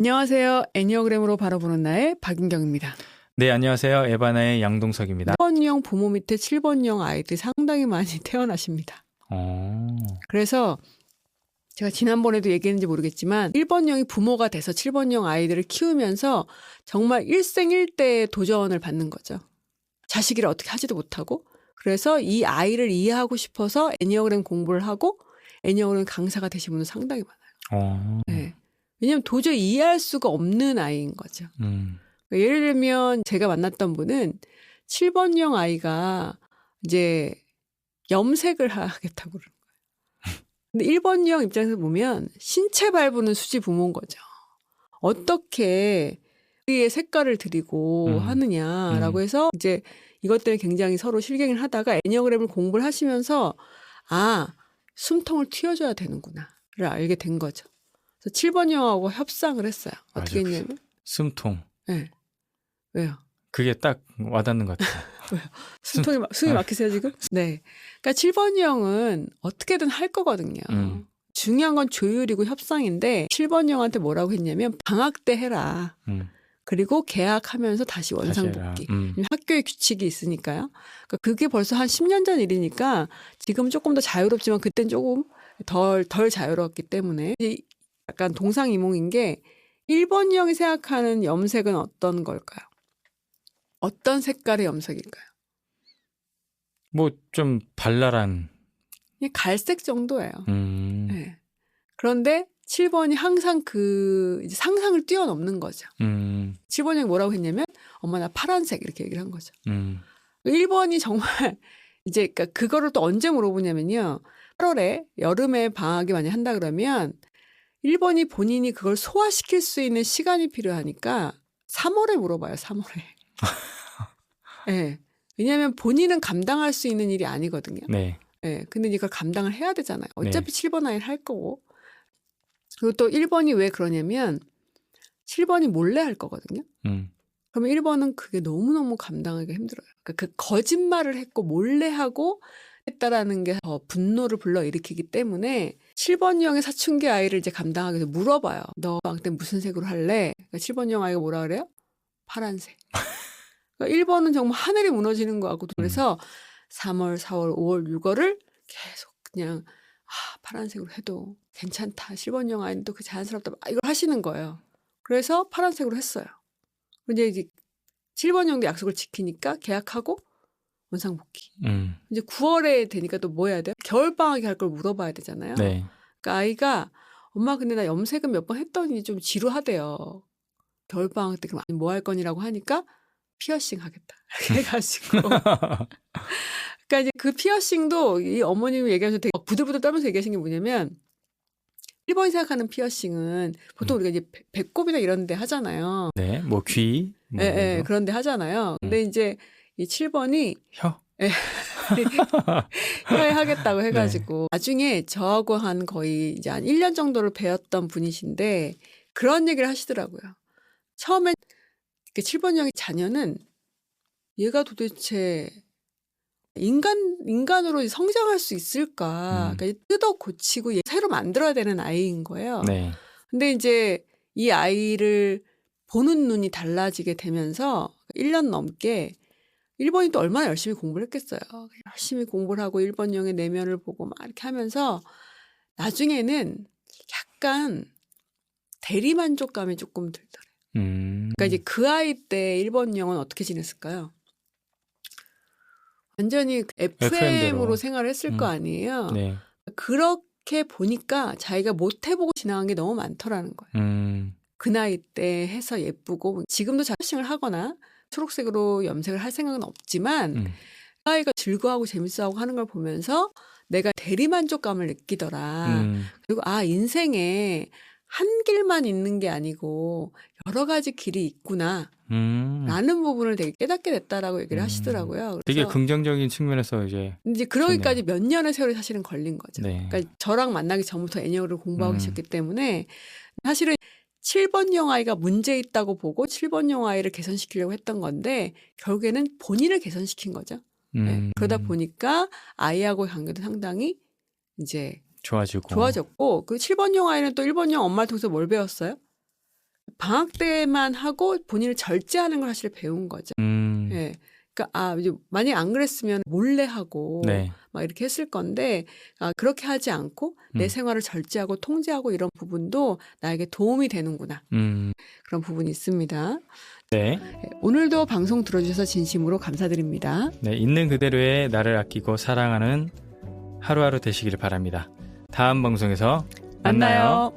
안녕하세요. 애니어그램으로 바라보는 나의 박인경입니다. 네, 안녕하세요. 에바나의 양동석입니다. 6번형 부모 밑에 7번형 아이들이 상당히 많이 태어나십니다. 그래서 제가 지난번에도 얘기했는지 모르겠지만 1번형이 부모가 돼서 7번형 아이들을 키우면서 정말 일생일대의 도전을 받는 거죠. 자식이를 어떻게 하지도 못하고, 그래서 이 아이를 이해하고 싶어서 애니어그램 공부를 하고 애니어그램 강사가 되신 분은 상당히 많아요. 네. 왜냐하면 도저히 이해할 수가 없는 아이인 거죠. 예를 들면 제가 만났던 분은 7번형 아이가 이제 염색을 하겠다고 그러는 거예요. 근데 1번형 입장에서 보면 신체 발부는 수지 부모인 거죠. 어떻게 우리의 색깔을 드리고 하느냐라고 해서 이제 이것 때문에 굉장히 서로 실갱을 하다가 애니어그램을 공부를 하시면서 숨통을 틔워줘야 되는구나를 알게 된 거죠. 그래서 7번형하고 협상을 했어요. 어떻게 했냐면 숨통. 네. 왜요? 그게 딱 와닿는 것 같아요. 왜요? 숨이 막히세요 지금? 네. 그러니까 7번형은 어떻게든 할 거거든요. 중요한 건 조율이고 협상인데 7번형한테 뭐라고 했냐면 방학 때 해라. 그리고 개학하면서 다시 원상복귀. 학교의 규칙이 있으니까요. 그러니까 그게 벌써 한 10년 전 일이니까 지금 조금 더 자유롭지만 그땐 조금 덜 자유로웠기 때문에 약간 동상이몽인 게 1번형이 생각하는 염색은 어떤 걸까요? 어떤 색깔의 염색일까요? 뭐 좀 발랄한. 그냥 갈색 정도예요. 네. 그런데 7번이 항상 이제 상상을 뛰어넘는 거죠. 7번이 뭐라고 했냐면 엄마 나 파란색 이렇게 얘기를 한 거죠. 1번이 정말 이제 그러니까 그거를 또 언제 물어보냐면요. 8월에 여름에 방학이 많이 한다 그러면 1번이 본인이 그걸 소화시킬 수 있는 시간이 필요하니까 3월에 물어봐요. 3월에. 네. 왜냐하면 본인은 감당할 수 있는 일이 아니거든요. 네. 네. 근데 이걸 감당을 해야 되잖아요. 어차피 7번 아이를 할 거고. 그리고 또 1번이 왜 그러냐면 7번이 몰래 할 거거든요. 그러면 1번은 그게 너무너무 감당하기가 힘들어요. 그러니까 그 거짓말을 했고 몰래 하고 했다라는 게 더 분노를 불러일으키기 때문에 7번형의 사춘기 아이를 이제 감당하기 위해서 물어봐요. 너 방학 때 무슨 색으로 할래? 그러니까 7번형 아이가 뭐라 그래요? 파란색. 그러니까 1번은 정말 하늘이 무너지는 것 같고 그래서 3월, 4월, 5월, 6월을 계속 그냥 파란색으로 해도 괜찮다. 7번형 아이는 또 그 자연스럽다. 이걸 하시는 거예요. 그래서 파란색으로 했어요. 근데 이제 7번형도 약속을 지키니까 계약하고 원상복귀. 이제 9월에 되니까 또 뭐 해야 돼요? 겨울방학에 할 걸 물어봐야 되잖아요. 네. 그러니까 아이가 엄마 근데 나 염색은 몇 번 했더니 좀 지루하대요. 겨울방학 때 그럼 뭐 할 거니라고 하니까 피어싱 하겠다. 해가지고. 그러니까 이제 그 피어싱도 이 어머님이 얘기하셔서 되게 부들부들 떨면서 얘기하신 게 뭐냐면 1번이 생각하는 피어싱은 보통 우리가 이제 배꼽이나 이런 데 하잖아요. 네. 뭐 귀. 네, 그런 데 하잖아요. 근데 이제 이 7번이 혀. 혀에 하겠다고 해가지고 나중에 저하고 한 거의 이제 한 1년 정도를 배웠던 분이신데 그런 얘기를 하시더라고요. 처음에 7번형의 자녀는 얘가 도대체 인간으로 성장할 수 있을까? 그러니까 뜯어 고치고 새로 만들어야 되는 아이인 거예요. 네. 근데 이제 이 아이를 보는 눈이 달라지게 되면서 1년 넘게 1번이 또 얼마나 열심히 공부를 했겠어요. 열심히 공부를 하고 1번형의 내면을 보고 막 이렇게 하면서 나중에는 약간 대리만족감이 조금 들더래요. 그러니까 이제 그 아이 때 1번형은 어떻게 지냈을까요? 완전히 FM으로 생활을 했을 거 아니에요. 네. 그렇게 보니까 자기가 못 해보고 지나간 게 너무 많더라는 거예요. 그 나이 때 해서 예쁘고 지금도 자칭을 하거나 초록색으로 염색을 할 생각은 없지만 그 아이가 즐거워하고 재밌어하고 하는 걸 보면서 내가 대리만족감을 느끼더라. 그리고 인생에 한 길만 있는 게 아니고 여러 가지 길이 있구나. 라는 부분을 되게 깨닫게 됐다라고 얘기를 하시더라고요. 되게 긍정적인 측면에서 이제 그러기까지 몇 년의 세월이 사실은 걸린 거죠. 네. 그러니까 저랑 만나기 전부터 애니어를 공부하고 계셨기 때문에 사실은 7번형 아이가 문제 있다고 보고 7번형 아이를 개선시키려고 했던 건데 결국에는 본인을 개선시킨 거죠. 네. 그러다 보니까 아이하고의 관계도 상당히 이제 좋아졌고 그 7번형 아이는 또 1번형 엄마를 통해서 뭘 배웠어요? 방학 때만 하고 본인을 절제하는 걸 사실 배운 거죠. 예. 그러니까 이제 만약 안 그랬으면 몰래 하고 네. 막 이렇게 했을 건데 그렇게 하지 않고 내 생활을 절제하고 통제하고 이런 부분도 나에게 도움이 되는구나. 그런 부분이 있습니다. 네. 오늘도 방송 들어주셔서 진심으로 감사드립니다. 네, 있는 그대로의 나를 아끼고 사랑하는 하루하루 되시기를 바랍니다. 다음 방송에서 만나요.